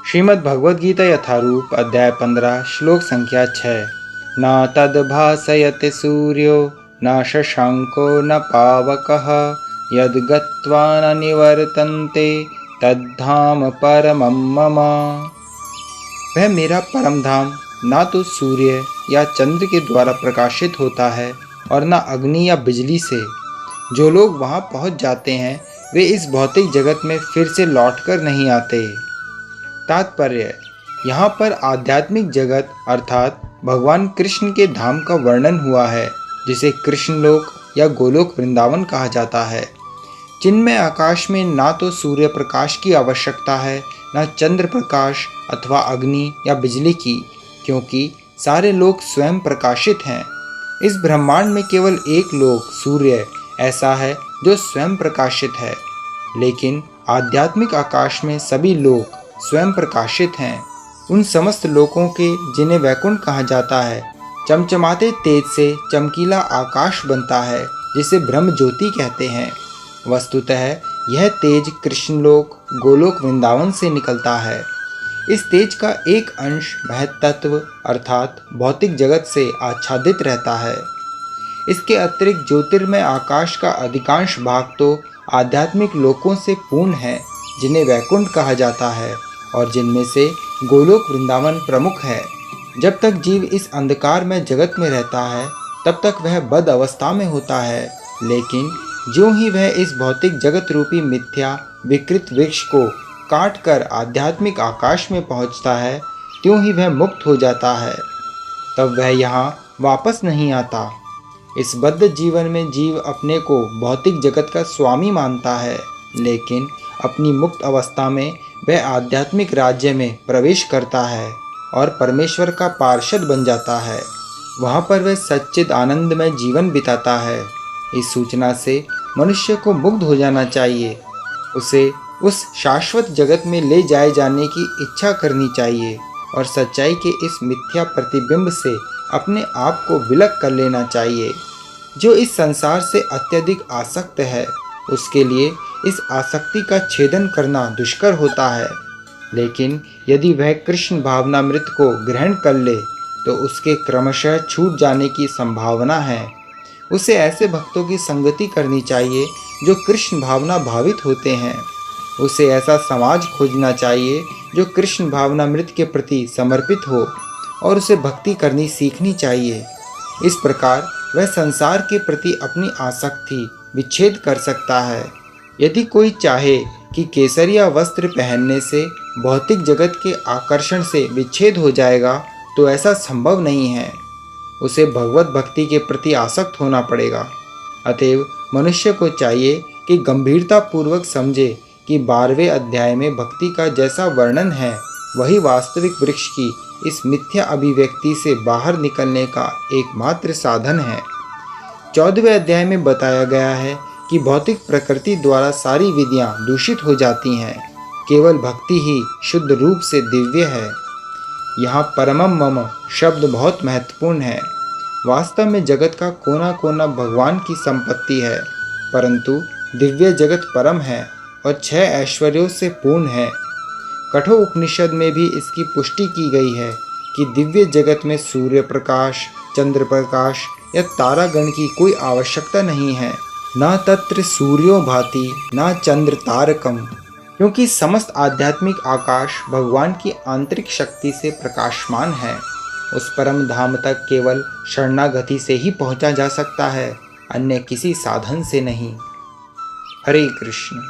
श्रीमद् भगवद गीता यथारूप अध्याय 15 श्लोक संख्या 6। न तद्भासयते सूर्यो न शशांको न पावकः यद्गत्वा न निवर्तन्ते तद्धाम परमं मम। वह मेरा परम धाम ना तो सूर्य या चंद्र के द्वारा प्रकाशित होता है और न अग्नि या बिजली से। जो लोग वहां पहुंच जाते हैं वे इस भौतिक जगत में फिर से लौटकर नहीं आते। तात्पर्य: यहाँ पर आध्यात्मिक जगत अर्थात भगवान कृष्ण के धाम का वर्णन हुआ है, जिसे कृष्ण लोक या गोलोक वृंदावन कहा जाता है। चिन्मय आकाश में ना तो सूर्य प्रकाश की आवश्यकता है, न चंद्र प्रकाश अथवा अग्नि या बिजली की, क्योंकि सारे लोक स्वयं प्रकाशित हैं। इस ब्रह्मांड में केवल एक लोक सूर्य ऐसा है जो स्वयं प्रकाशित है, लेकिन आध्यात्मिक आकाश में सभी लोक स्वयं प्रकाशित हैं। उन समस्त लोकों के जिन्हें वैकुंठ कहा जाता है, चमचमाते तेज से चमकीला आकाश बनता है, जिसे ब्रह्म ज्योति कहते हैं। वस्तुतः यह तेज कृष्णलोक गोलोक वृंदावन से निकलता है। इस तेज का एक अंश महत्तत्व अर्थात भौतिक जगत से आच्छादित रहता है। इसके अतिरिक्त ज्योतिर्मय आकाश का अधिकांश भाग तो आध्यात्मिक लोकों से पूर्ण है, जिन्हें वैकुंठ कहा जाता है और जिनमें से गोलोक वृंदावन प्रमुख है। जब तक जीव इस अंधकार में जगत में रहता है तब तक वह बद अवस्था में होता है, लेकिन ज्यों ही वह इस भौतिक जगत रूपी मिथ्या विकृत वृक्ष को काट कर आध्यात्मिक आकाश में पहुंचता है, त्यों ही वह मुक्त हो जाता है। तब वह यहाँ वापस नहीं आता। इस बद्ध जीवन में जीव अपने को भौतिक जगत का स्वामी मानता है, लेकिन अपनी मुक्त अवस्था में वह आध्यात्मिक राज्य में प्रवेश करता है और परमेश्वर का पार्षद बन जाता है। वहाँ पर वह सच्चिद आनंद में जीवन बिताता है। इस सूचना से मनुष्य को मुग्ध हो जाना चाहिए। उसे उस शाश्वत जगत में ले जाए जाने की इच्छा करनी चाहिए और सच्चाई के इस मिथ्या प्रतिबिंब से अपने आप को विलग कर लेना चाहिए। जो इस संसार से अत्यधिक आसक्त है, उसके लिए इस आसक्ति का छेदन करना दुष्कर होता है, लेकिन यदि वह कृष्ण भावनामृत को ग्रहण कर ले तो उसके क्रमशः छूट जाने की संभावना है। उसे ऐसे भक्तों की संगति करनी चाहिए जो कृष्ण भावना भावित होते हैं। उसे ऐसा समाज खोजना चाहिए जो कृष्ण भावनामृत के प्रति समर्पित हो और उसे भक्ति करनी सीखनी चाहिए। इस प्रकार वह संसार के प्रति अपनी आसक्ति विच्छेद कर सकता है। यदि कोई चाहे कि केसरिया वस्त्र पहनने से भौतिक जगत के आकर्षण से विच्छेद हो जाएगा, तो ऐसा संभव नहीं है। उसे भगवत भक्ति के प्रति आसक्त होना पड़ेगा। अतएव मनुष्य को चाहिए कि गंभीरता पूर्वक समझे कि 12वें अध्याय में भक्ति का जैसा वर्णन है, वही वास्तविक वृक्ष की इस मिथ्या अभिव्यक्ति से बाहर निकलने का एकमात्र साधन है। 14वें अध्याय में बताया गया है कि भौतिक प्रकृति द्वारा सारी विधियां दूषित हो जाती हैं, केवल भक्ति ही शुद्ध रूप से दिव्य है। यहाँ परमम मम शब्द बहुत महत्वपूर्ण है। वास्तव में जगत का कोना कोना भगवान की संपत्ति है, परंतु दिव्य जगत परम है और 6 ऐश्वर्यों से पूर्ण है। कठोर उपनिषद में भी इसकी पुष्टि की गई है कि दिव्य जगत में सूर्य प्रकाश, चंद्र प्रकाश या तारागण की कोई आवश्यकता नहीं है। न तत्र सूर्यो भाति न चंद्र तारकम, क्योंकि समस्त आध्यात्मिक आकाश भगवान की आंतरिक शक्ति से प्रकाशमान है। उस परम धाम तक केवल शरणागति से ही पहुंचा जा सकता है, अन्य किसी साधन से नहीं। हरे कृष्ण।